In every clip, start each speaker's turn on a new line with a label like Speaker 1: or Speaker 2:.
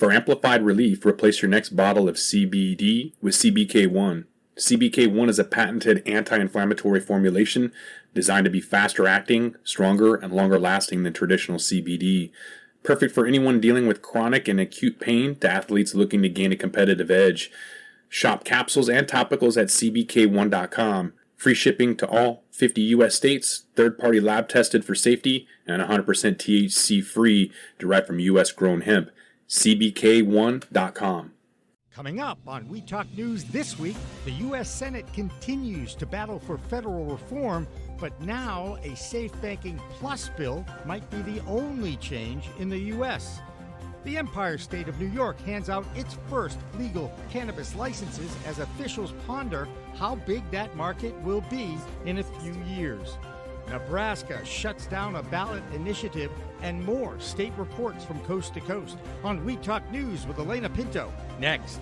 Speaker 1: For amplified relief, replace your next bottle of CBD with CBK1. CBK1 is a patented anti-inflammatory formulation designed to be faster acting, stronger, and longer lasting than traditional CBD. Perfect for anyone dealing with chronic and acute pain to athletes looking to gain a competitive edge. Shop capsules and topicals at cbk1.com. Free shipping to all 50 U.S. states, third-party lab tested for safety, and 100% THC free, derived from U.S. grown hemp. cbk1.com.
Speaker 2: Coming up on We Talk News this week, the U.S. Senate continues to battle for federal reform, but now a Safe Banking Plus bill might be the only change in the U.S. The Empire State of New York hands out its first legal cannabis licenses as officials ponder how big that market will be in a few years. Nebraska shuts down a ballot initiative, and more state reports from coast to coast on We Talk News with Elena Pinto. Next.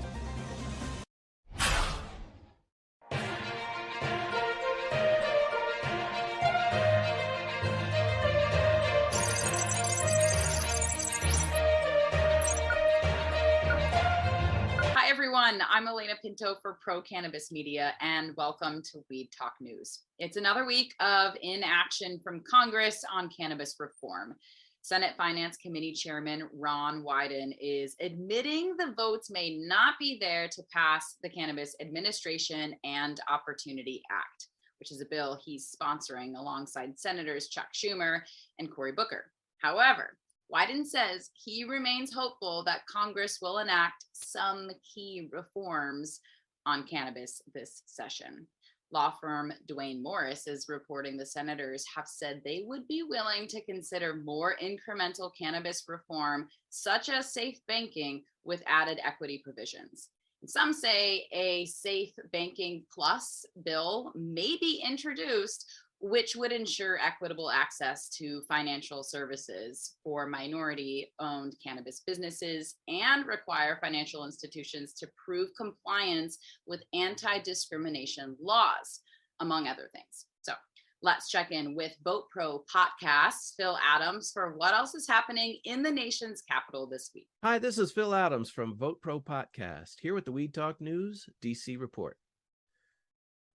Speaker 3: I'm Elena Pinto for Pro Cannabis Media, and welcome to Weed Talk News. It's another week of inaction from Congress on cannabis reform. Senate Finance Committee Chairman Ron Wyden is admitting the votes may not be there to pass the Cannabis Administration and Opportunity Act, which is a bill he's sponsoring alongside Senators Chuck Schumer and Cory Booker. However, Wyden says he remains hopeful that Congress will enact some key reforms on cannabis this session. Law firm Duane Morris is reporting the senators have said they would be willing to consider more incremental cannabis reform, such as safe banking with added equity provisions. Some say a Safe Banking Plus bill may be introduced, which would ensure equitable access to financial services for minority-owned cannabis businesses and require financial institutions to prove compliance with anti-discrimination laws, among other things. So let's check in with Vote Pro Podcast's Phil Adams for what else is happening in the nation's capital this week.
Speaker 4: Hi, this is Phil Adams from Vote Pro Podcast, here with the Weed Talk News DC Report.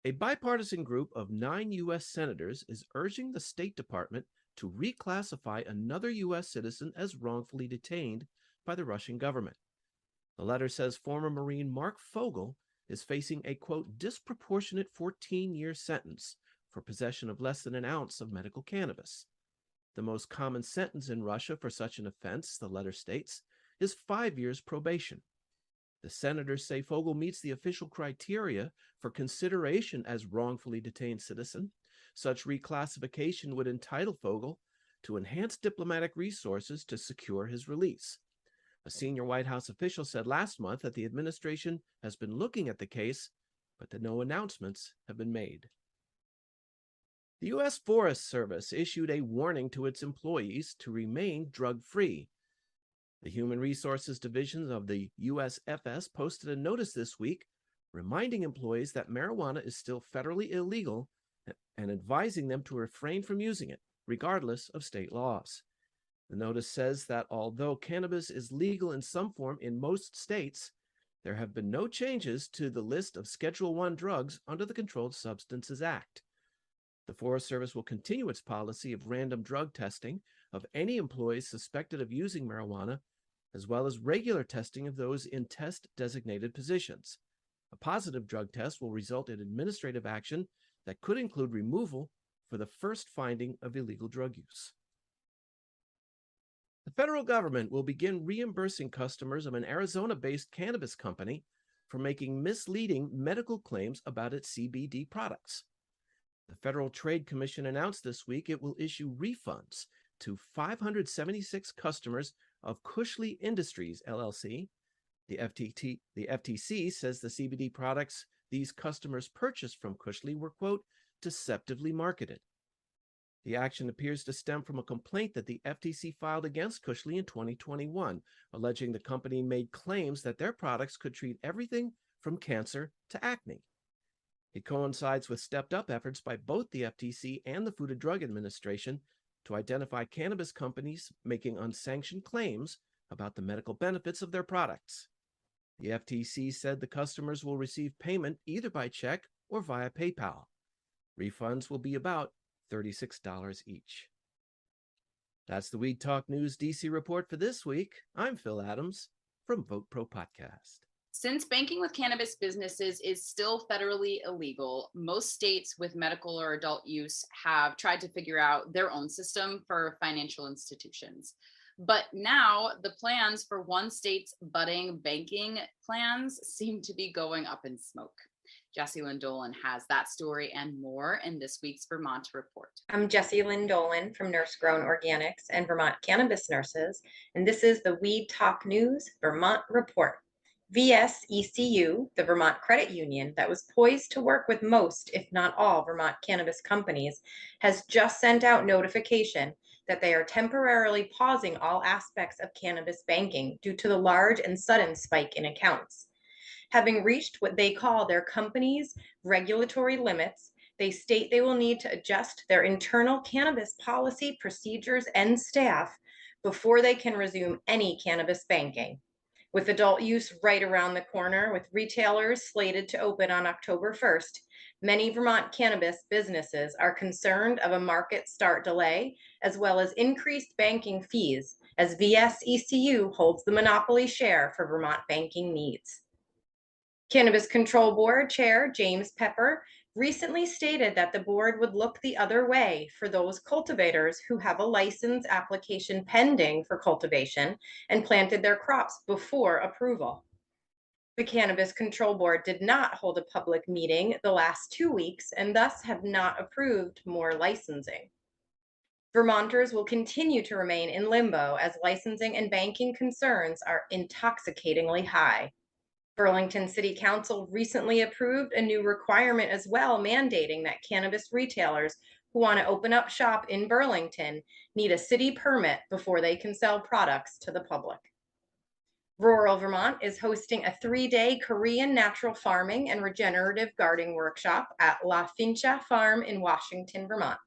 Speaker 4: A bipartisan group of 9 U.S. senators is urging the State Department to reclassify another U.S. citizen as wrongfully detained by the Russian government. The letter says former Marine Mark Fogel is facing a, quote, disproportionate 14-year sentence for possession of less than an ounce of medical cannabis. The most common sentence in Russia for such an offense, the letter states, is 5 years probation. The senators say Fogel meets the official criteria for consideration as wrongfully detained citizen. Such reclassification would entitle Fogel to enhanced diplomatic resources to secure his release. A senior White House official said last month that the administration has been looking at the case, but that no announcements have been made. The U.S. Forest Service issued a warning to its employees to remain drug-free. The Human Resources Division of the USFS posted a notice this week reminding employees that marijuana is still federally illegal and advising them to refrain from using it, regardless of state laws. The notice says that although cannabis is legal in some form in most states, there have been no changes to the list of Schedule I drugs under the Controlled Substances Act. The Forest Service will continue its policy of random drug testing of any employees suspected of using marijuana, as well as regular testing of those in test-designated positions. A positive drug test will result in administrative action that could include removal for the first finding of illegal drug use. The federal government will begin reimbursing customers of an Arizona-based cannabis company for making misleading medical claims about its CBD products. The Federal Trade Commission announced this week it will issue refunds to 576 customers of Cushley Industries, LLC. The FTC says the CBD products these customers purchased from Cushley were, quote, deceptively marketed. The action appears to stem from a complaint that the FTC filed against Cushley in 2021, alleging the company made claims that their products could treat everything from cancer to acne. It coincides with stepped-up efforts by both the FTC and the Food and Drug Administration to identify cannabis companies making unsanctioned claims about the medical benefits of their products. The FTC said the customers will receive payment either by check or via PayPal. Refunds will be about $36 each. That's the Weed Talk News DC report for this week. I'm Phil Adams from Vote Pro Podcast.
Speaker 3: Since banking with cannabis businesses is still federally illegal, most states with medical or adult use have tried to figure out their own system for financial institutions. But now the plans for one state's budding banking plans seem to be going up in smoke. Jessie Lynn Dolan has that story and more in this week's Vermont Report.
Speaker 5: I'm Jessie Lynn Dolan from Nurse Grown Organics and Vermont Cannabis Nurses, and this is the Weed Talk News Vermont Report. VSECU, the Vermont Credit Union that was poised to work with most, if not all, Vermont cannabis companies, has just sent out notification that they are temporarily pausing all aspects of cannabis banking due to the large and sudden spike in accounts. Having reached what they call their company's regulatory limits, they state they will need to adjust their internal cannabis policy, procedures, and staff before they can resume any cannabis banking. With adult use right around the corner, with retailers slated to open on October 1st, many Vermont cannabis businesses are concerned of a market start delay, as well as increased banking fees, as VSECU holds the monopoly share for Vermont banking needs. Cannabis Control Board Chair James Pepper recently stated that the board would look the other way for those cultivators who have a license application pending for cultivation and planted their crops before approval. The Cannabis Control Board did not hold a public meeting the last 2 weeks and thus have not approved more licensing. Vermonters will continue to remain in limbo as licensing and banking concerns are intoxicatingly high. Burlington City Council recently approved a new requirement as well, mandating that cannabis retailers who want to open up shop in Burlington need a city permit before they can sell products to the public. Rural Vermont is hosting a 3-day Korean natural farming and regenerative gardening workshop at La Fincha Farm in Washington, Vermont.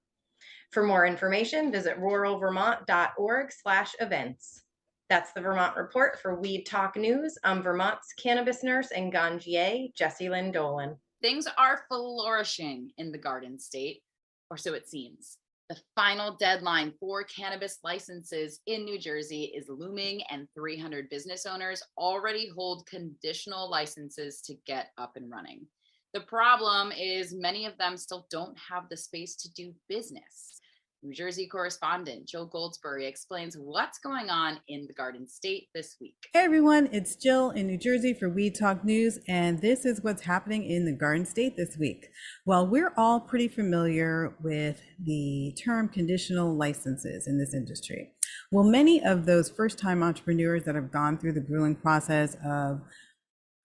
Speaker 5: For more information, visit ruralvermont.org/events. That's the Vermont Report for Weed Talk News. I'm Vermont's cannabis nurse and ganjier, Jessie Lynn Dolan.
Speaker 3: Things are flourishing in the Garden State, or so it seems. The final deadline for cannabis licenses in New Jersey is looming, and 300 business owners already hold conditional licenses to get up and running. The problem is many of them still don't have the space to do business. New Jersey correspondent Jill Goldsberry explains what's going on in the Garden State this week.
Speaker 6: Hey everyone, it's Jill in New Jersey for Weed Talk News, and this is what's happening in the Garden State this week. Well, we're all pretty familiar with the term conditional licenses in this industry. Well, many of those first-time entrepreneurs that have gone through the grueling process of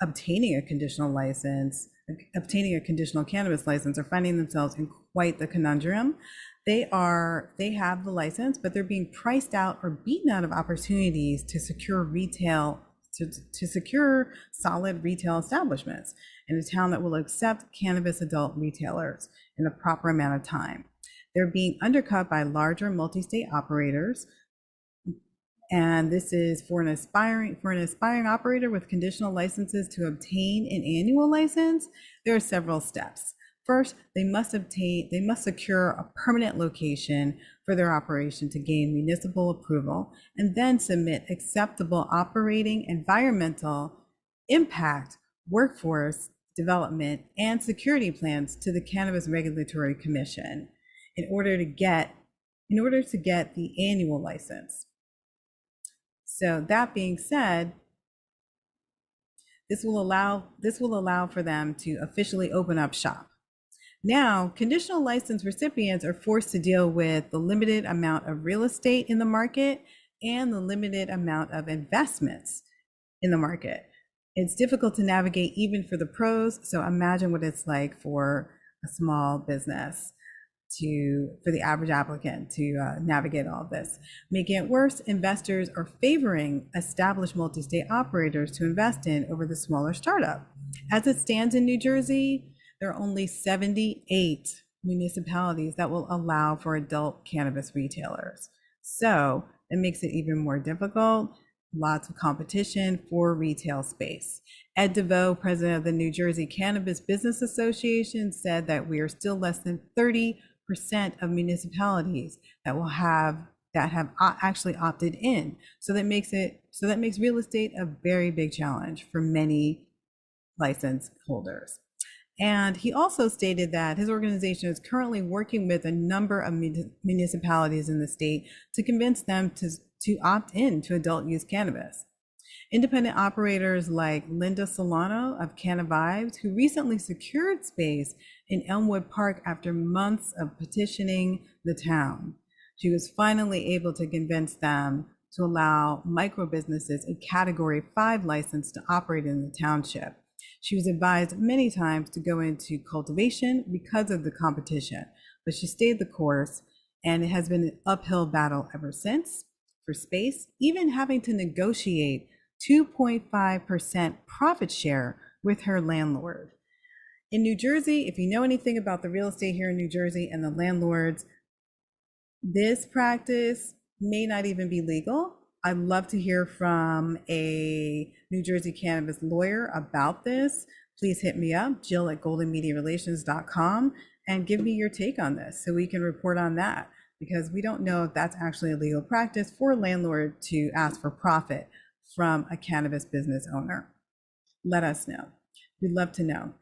Speaker 6: obtaining a conditional license, obtaining a conditional cannabis license, are finding themselves in quite the conundrum. They have the license, but they're being priced out or beaten out of opportunities to secure to secure solid retail establishments in a town that will accept cannabis adult retailers in the proper amount of time. They're being undercut by larger multi-state operators. And this is for an aspiring operator with conditional licenses to obtain an annual license. There are several steps. First, they must secure a permanent location for their operation to gain municipal approval, and then submit acceptable operating, environmental impact, workforce development, and security plans to the Cannabis Regulatory Commission in order to get the annual license. So that being said, this will allow for them to officially open up shop. Now, conditional license recipients are forced to deal with the limited amount of real estate in the market and the limited amount of investments in the market. It's difficult to navigate even for the pros, so imagine what it's like for a small business for the average applicant to navigate all of this. Making it worse, investors are favoring established multi-state operators to invest in over the smaller startup. As it stands in New Jersey, there are only 78 municipalities that will allow for adult cannabis retailers. So it makes it even more difficult. lots of competition for retail space. Ed DeVoe, president of the New Jersey Cannabis Business Association, said that we are still less than 30% of municipalities that have actually opted in. So that makes real estate a very big challenge for many license holders. And he also stated that his organization is currently working with a number of municipalities in the state to convince them to opt in to adult use cannabis. Independent operators like Linda Solano of Cannabis, who recently secured space in Elmwood Park after months of petitioning the town. She was finally able to convince them to allow micro businesses a Category 5 license to operate in the township. She was advised many times to go into cultivation because of the competition, but she stayed the course, and it has been an uphill battle ever since for space, even having to negotiate 2.5% profit share with her landlord. In New Jersey, if you know anything about the real estate here in New Jersey and the landlords, this practice may not even be legal. I'd love to hear from a New Jersey cannabis lawyer about this. Please hit me up, jill@goldenmediarelations.com, and give me your take on this so we can report on that, because we don't know if that's actually a legal practice for a landlord to ask for profit from a cannabis business owner. Let us know. We'd love to know.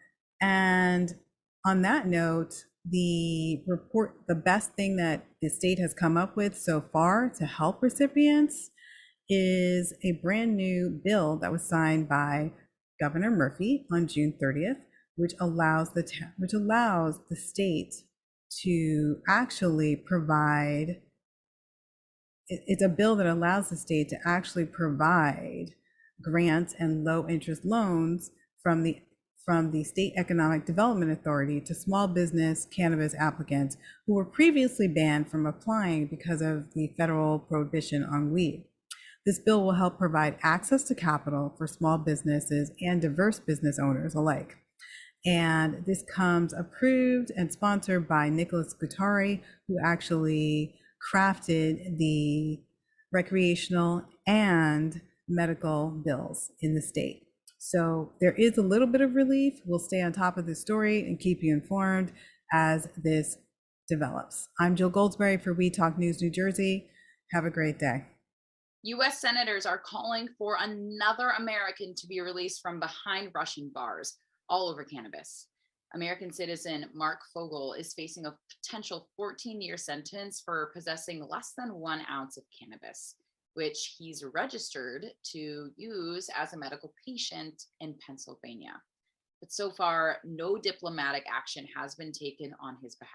Speaker 6: And on that note, the best thing that the state has come up with so far to help recipients is a brand new bill that was signed by Governor Murphy on June 30th, which allows the state to actually provide. It's a bill that allows the state to actually provide grants and low interest loans from the State Economic Development Authority to small business cannabis applicants who were previously banned from applying because of the federal prohibition on weed. This bill will help provide access to capital for small businesses and diverse business owners alike. And this comes approved and sponsored by Nicholas Guattari, who actually crafted the recreational and medical bills in the state. So there is a little bit of relief. We'll stay on top of this story and keep you informed as this develops. I'm Jill Goldsberry for We Talk News New Jersey. Have a great day.
Speaker 3: U.S. senators are calling for another American to be released from behind Russian bars all over cannabis. American citizen Mark Fogel is facing a potential 14-year sentence for possessing less than 1 ounce of cannabis, which he's registered to use as a medical patient in Pennsylvania. But so far, no diplomatic action has been taken on his behalf.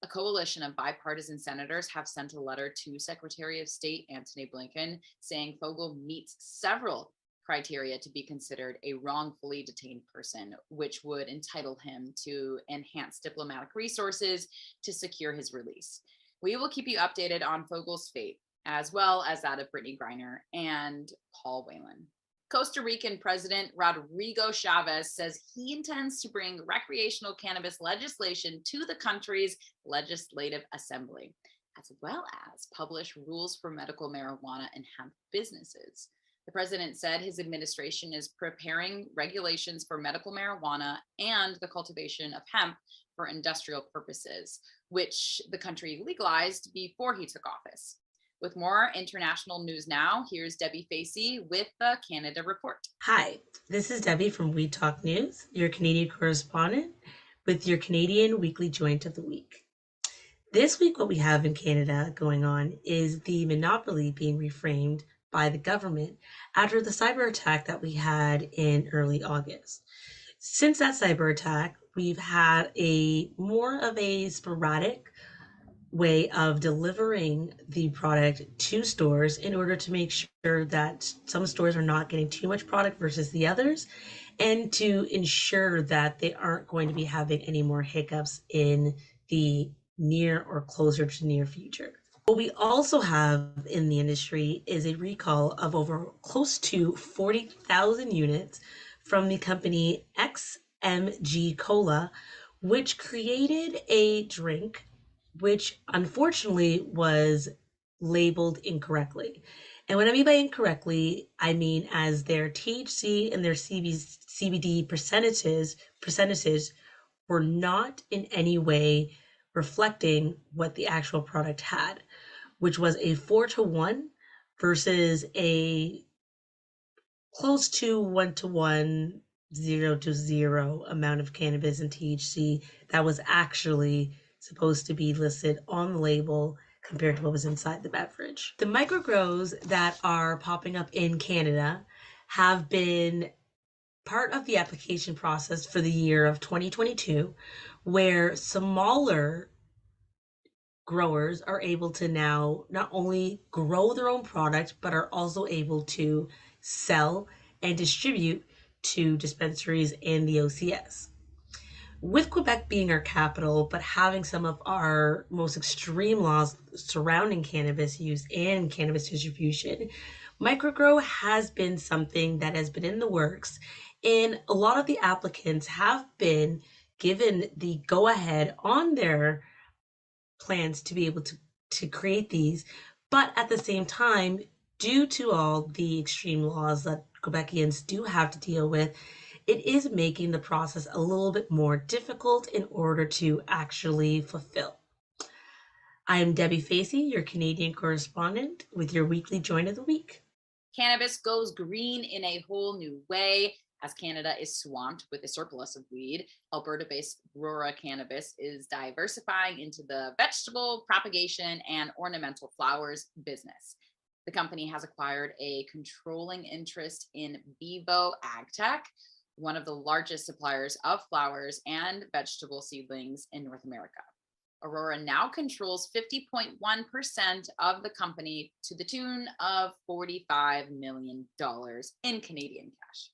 Speaker 3: A coalition of bipartisan senators have sent a letter to Secretary of State Antony Blinken saying Fogel meets several criteria to be considered a wrongfully detained person, which would entitle him to enhanced diplomatic resources to secure his release. We will keep you updated on Fogel's fate, as well as that of Brittany Griner and Paul Whelan. Costa Rican President Rodrigo Chavez says he intends to bring recreational cannabis legislation to the country's legislative assembly, as well as publish rules for medical marijuana and hemp businesses. The president said his administration is preparing regulations for medical marijuana and the cultivation of hemp for industrial purposes, which the country legalized before he took office. With more international news now, here's Debbie Facey with the Canada Report.
Speaker 7: Hi, this is Debbie from We Talk News, your Canadian correspondent, with your Canadian Weekly Joint of the Week. This week, what we have in Canada going on is the monopoly being reframed by the government after the cyber attack that we had in early August. Since that cyber attack, we've had more of a sporadic way of delivering the product to stores in order to make sure that some stores are not getting too much product versus the others, and to ensure that they aren't going to be having any more hiccups in the near or closer to near future. What we also have in the industry is a recall of over close to 40,000 units from the company XMG Cola, which created a drink which unfortunately was labeled incorrectly. And what I mean by incorrectly, I mean as their THC and their CBD percentages were not in any way reflecting what the actual product had, which was a 4-to-1 versus a close to 1-to-1, 0-to-0 amount of cannabis and THC that was actually supposed to be listed on the label compared to what was inside the beverage. The micro grows that are popping up in Canada have been part of the application process for the year of 2022, where smaller growers are able to now not only grow their own product, but are also able to sell and distribute to dispensaries in the OCS. With Quebec being our capital, but having some of our most extreme laws surrounding cannabis use and cannabis distribution, microgrow has been something that has been in the works. And a lot of the applicants have been given the go-ahead on their plans to be able to create these. But at the same time, due to all the extreme laws that Quebecians do have to deal with, it is making the process a little bit more difficult in order to actually fulfill. I am Debbie Facey, your Canadian correspondent, with your weekly joint of the week.
Speaker 3: Cannabis goes green in a whole new way. As Canada is swamped with a surplus of weed, Alberta-based Aurora Cannabis is diversifying into the vegetable propagation and ornamental flowers business. The company has acquired a controlling interest in Bevo AgTech, one of the largest suppliers of flowers and vegetable seedlings in North America. Aurora now controls 50.1% of the company to the tune of $45 million in Canadian cash.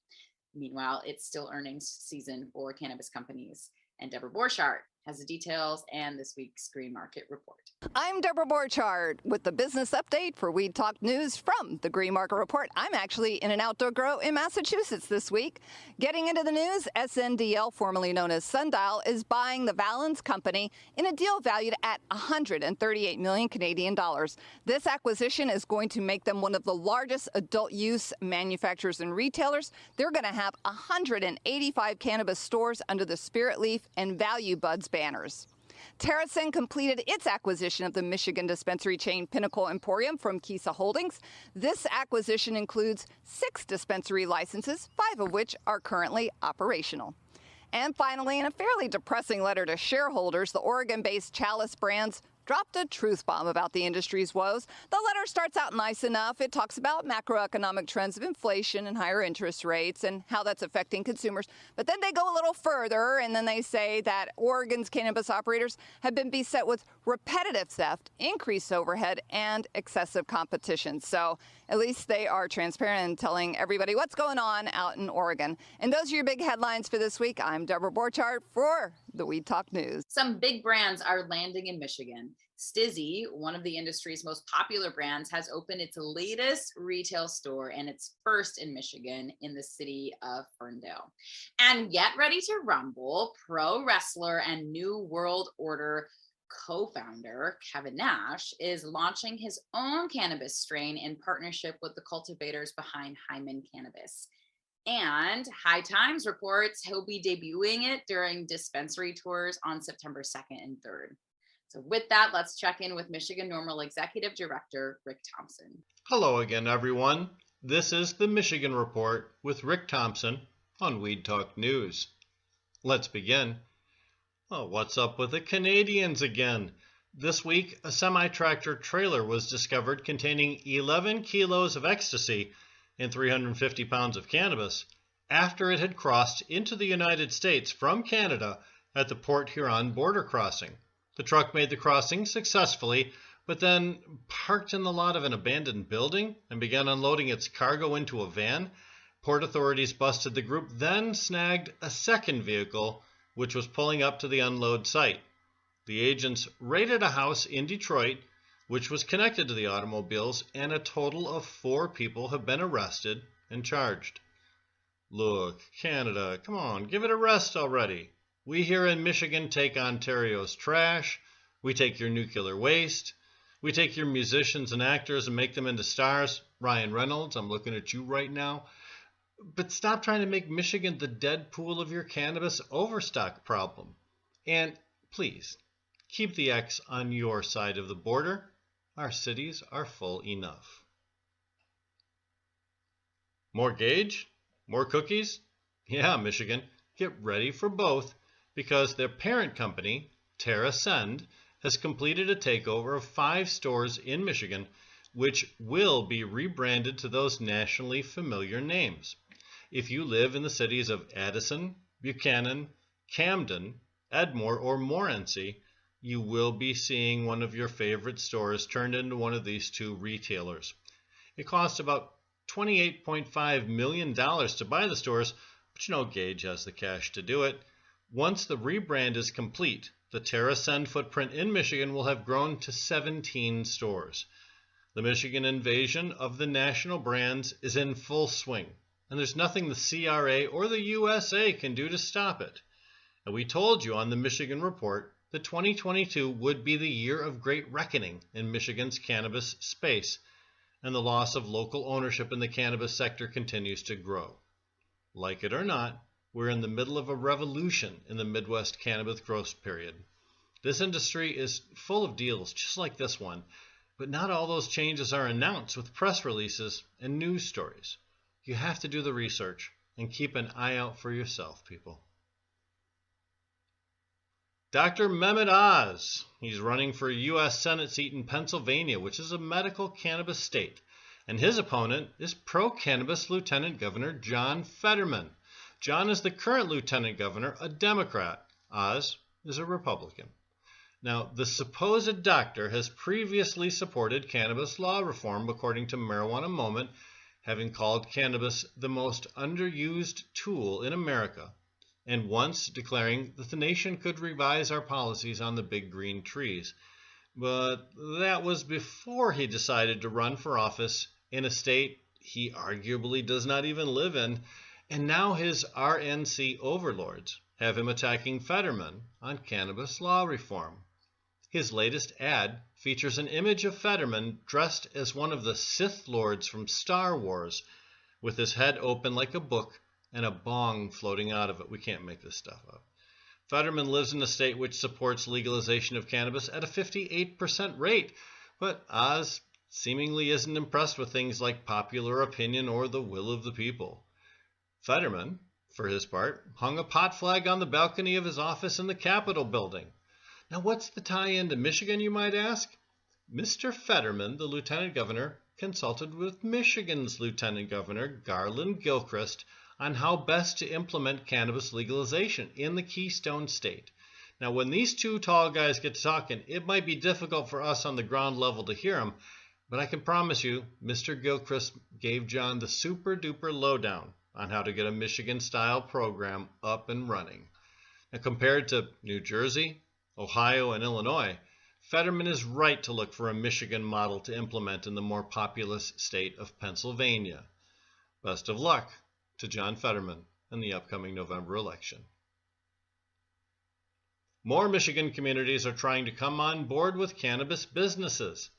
Speaker 3: Meanwhile, it's still earnings season for cannabis companies. And Deborah Borchardt has the details and this week's Green Market Report.
Speaker 8: I'm Deborah Borchardt with the business update for Weed Talk News from the Green Market Report. I'm actually in an outdoor grow in Massachusetts this week. Getting into the news, SNDL, formerly known as Sundial, is buying the Valens Company in a deal valued at 138 million Canadian dollars. This acquisition is going to make them one of the largest adult use manufacturers and retailers. They're going to have 185 cannabis stores under the Spirit Leaf and Value Buds banners. TerrAscend completed its acquisition of the Michigan dispensary chain Pinnacle Emporium from Kisa Holdings. This acquisition includes 6 dispensary licenses, 5 of which are currently operational. And finally, in a fairly depressing letter to shareholders, the Oregon-based Chalice Brands dropped a truth bomb about the industry's woes. The letter starts out nice enough. It talks about macroeconomic trends of inflation and higher interest rates and how that's affecting consumers. But then they go a little further, and then they say that Oregon's cannabis operators have been beset with repetitive theft, increased overhead, and excessive competition. So at least they are transparent and telling everybody what's going on out in Oregon. And those are your big headlines for this week. I'm Deborah Borchardt for the Weed Talk News.
Speaker 3: Some big brands are landing in Michigan. Stizzy, one of the industry's most popular brands, has opened its latest retail store and its first in Michigan in the city of Ferndale. And get ready to rumble, pro wrestler and New World Order co-founder Kevin Nash is launching his own cannabis strain in partnership with the cultivators behind Hyman Cannabis. And High Times reports he'll be debuting it during dispensary tours on September 2nd and 3rd. So with that, let's check in with Michigan NORML Executive Director Rick Thompson.
Speaker 9: Hello again, everyone. This is the Michigan Report with Rick Thompson on Weed Talk News. Let's begin. Well, what's up with the Canadians again? This week, a semi-tractor trailer was discovered containing 11 kilos of ecstasy and 350 pounds of cannabis after it had crossed into the United States from Canada at the Port Huron border crossing. The truck made the crossing successfully, but then parked in the lot of an abandoned building and began unloading its cargo into a van. Port authorities busted the group, then snagged a second vehicle, which was pulling up to the unload site. The agents raided a house in Detroit, which was connected to the automobiles, and a total of 4 people have been arrested and charged. Look, Canada, come on, give it a rest already. We here in Michigan take Ontario's trash, we take your nuclear waste, We take your musicians and actors and make them into stars. Ryan Reynolds, I'm looking at you right now. But stop trying to make Michigan the dead pool of your cannabis overstock problem. And please, keep the X on your side of the border. Our cities are full enough. More gauge? More cookies? Yeah, Michigan, get ready for both, because their parent company, TerraSend, has completed a takeover of 5 stores in Michigan, which will be rebranded to those nationally familiar names. If you live in the cities of Addison, Buchanan, Camden, Edmore, or Morenci, you will be seeing one of your favorite stores turned into one of these 2 retailers. It costs about $28.5 million to buy the stores, but Gage has the cash to do it. Once the rebrand is complete, the TerraSend footprint in Michigan will have grown to 17 stores. The Michigan invasion of the national brands is in full swing, and there's nothing the CRA or the USA can do to stop it. And we told you on the Michigan Report that 2022 would be the year of great reckoning in Michigan's cannabis space, and the loss of local ownership in the cannabis sector continues to grow. Like it or not, we're in the middle of a revolution in the Midwest cannabis growth period. This industry is full of deals just like this one, but not all those changes are announced with press releases and news stories. You have to do the research and keep an eye out for yourself, people. Dr. Mehmet Oz, he's running for a U.S. Senate seat in Pennsylvania, which is a medical cannabis state, and his opponent is pro-cannabis Lieutenant Governor John Fetterman. John is the current Lieutenant Governor, a Democrat. Oz is a Republican. Now, the supposed doctor has previously supported cannabis law reform, according to Marijuana Moment, having called cannabis the most underused tool in America, and once declaring that the nation could revise our policies on the big green trees. But that was before he decided to run for office in a state he arguably does not even live in, and now his RNC overlords have him attacking Fetterman on cannabis law reform. His latest ad features an image of Fetterman dressed as one of the Sith Lords from Star Wars, with his head open like a book and a bong floating out of it. We can't make this stuff up. Fetterman lives in a state which supports legalization of cannabis at a 58% rate, but Oz seemingly isn't impressed with things like popular opinion or the will of the people. Fetterman, for his part, hung a pot flag on the balcony of his office in the Capitol building. Now, what's the tie-in to Michigan, you might ask? Mr. Fetterman, the lieutenant governor, consulted with Michigan's lieutenant governor, Garland Gilchrist, on how best to implement cannabis legalization in the Keystone State. Now, when these 2 tall guys get to talking, it might be difficult for us on the ground level to hear them, but I can promise you, Mr. Gilchrist gave John the super-duper lowdown on how to get a Michigan-style program up and running. Now, compared to New Jersey, Ohio, and Illinois, Fetterman is right to look for a Michigan model to implement in the more populous state of Pennsylvania. Best of luck to John Fetterman in the upcoming November election. More Michigan communities are trying to come on board with cannabis businesses.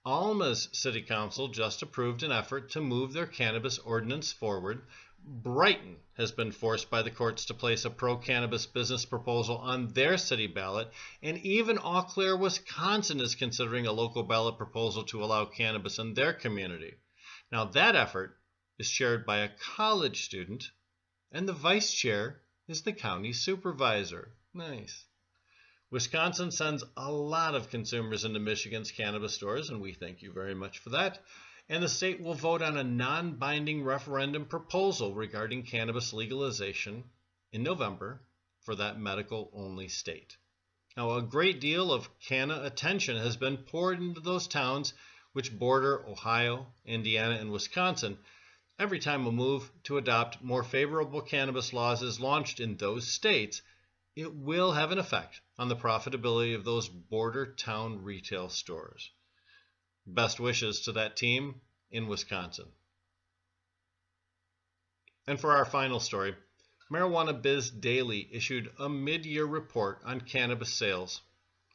Speaker 9: Alma's City Council just approved an effort to move their cannabis ordinance forward. Brighton has been forced by the courts to place a pro-cannabis business proposal on their city ballot, and even Eau Claire, Wisconsin is considering a local ballot proposal to allow cannabis in their community. Now, that effort is chaired by a college student, and the vice chair is the county supervisor. Nice. Wisconsin sends a lot of consumers into Michigan's cannabis stores, and we thank you very much for that. And the state will vote on a non-binding referendum proposal regarding cannabis legalization in November for that medical-only state. Now, a great deal of canna attention has been poured into those towns which border Ohio, Indiana, and Wisconsin every time a move to adopt more favorable cannabis laws is launched in those states. It will have an effect on the profitability of those border town retail stores. Best wishes to that team in Wisconsin. And for our final story, Marijuana Biz Daily issued a mid-year report on cannabis sales.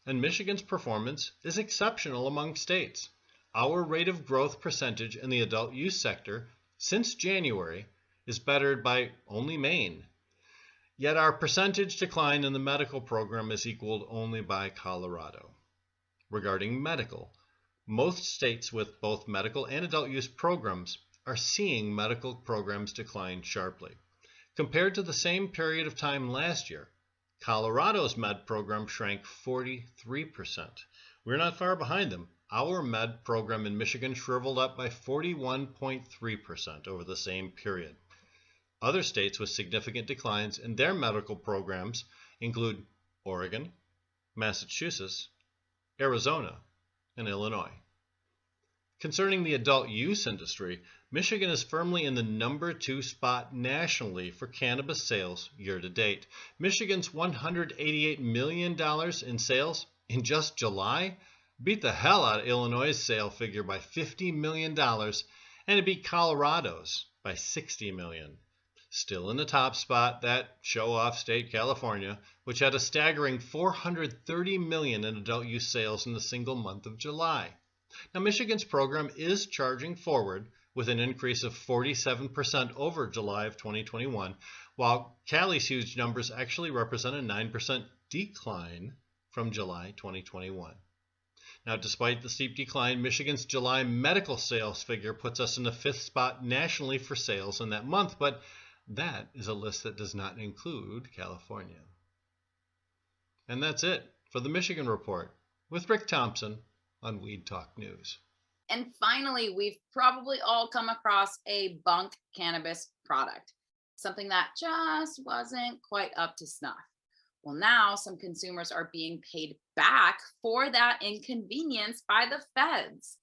Speaker 9: and Michigan's performance is exceptional among states. Our rate of growth percentage in the adult use sector since January is bettered by only Maine. Yet our percentage decline in the medical program is equaled only by Colorado. Regarding medical, most states with both medical and adult use programs are seeing medical programs decline sharply. Compared to the same period of time last year, Colorado's med program shrank 43%. We're not far behind them. Our med program in Michigan shriveled up by 41.3% over the same period. Other states with significant declines in their medical programs include Oregon, Massachusetts, Arizona, and Illinois. Concerning the adult use industry, Michigan is firmly in the number 2 spot nationally for cannabis sales year to date. Michigan's $188 million in sales in just July beat the hell out of Illinois' sale figure by $50 million, and it beat Colorado's by $60 million. Still in the top spot, that show-off state, California, which had a staggering $430 million in adult use sales in the single month of July. Now, Michigan's program is charging forward with an increase of 47% over July of 2021, while Cali's huge numbers actually represent a 9% decline from July 2021. Now, despite the steep decline, Michigan's July medical sales figure puts us in the 5th spot nationally for sales in that month, but that is a list that does not include California. And that's it for the Michigan Report with Rick Thompson on Weed Talk News.
Speaker 3: And finally, we've probably all come across a bunk cannabis product, something that just wasn't quite up to snuff. Well, now some consumers are being paid back for that inconvenience by the feds.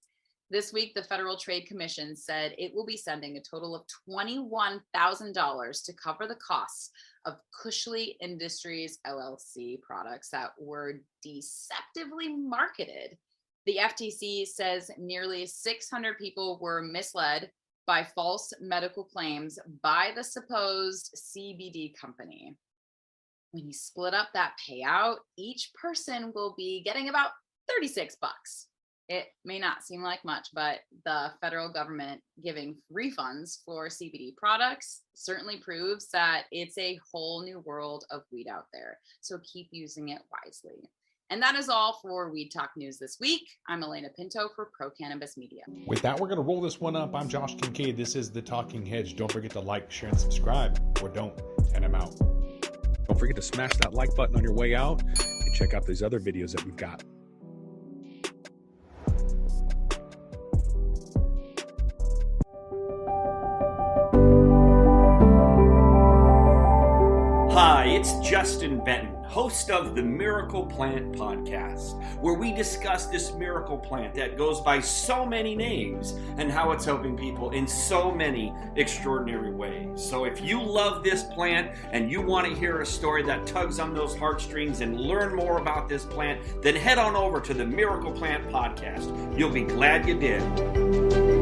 Speaker 3: This week, the Federal Trade Commission said it will be sending a total of $21,000 to cover the costs of Cushley Industries LLC products that were deceptively marketed. The FTC says nearly 600 people were misled by false medical claims by the supposed CBD company. When you split up that payout, each person will be getting about $36. It may not seem like much, but the federal government giving refunds for CBD products certainly proves that it's a whole new world of weed out there. So keep using it wisely. And that is all for Weed Talk News this week. I'm Elena Pinto for Pro Cannabis Media.
Speaker 1: With that, we're going to roll this one up. I'm Josh Kincaid. This is The Talking Hedge. Don't forget to like, share, and subscribe, or don't, and I'm out. Don't forget to smash that like button on your way out and check out these other videos that we've got.
Speaker 10: Hi, it's Justin Benton, host of the Miracle Plant Podcast, where we discuss this miracle plant that goes by so many names and how it's helping people in so many extraordinary ways. So if you love this plant and you want to hear a story that tugs on those heartstrings and learn more about this plant, then head on over to the Miracle Plant Podcast. You'll be glad you did.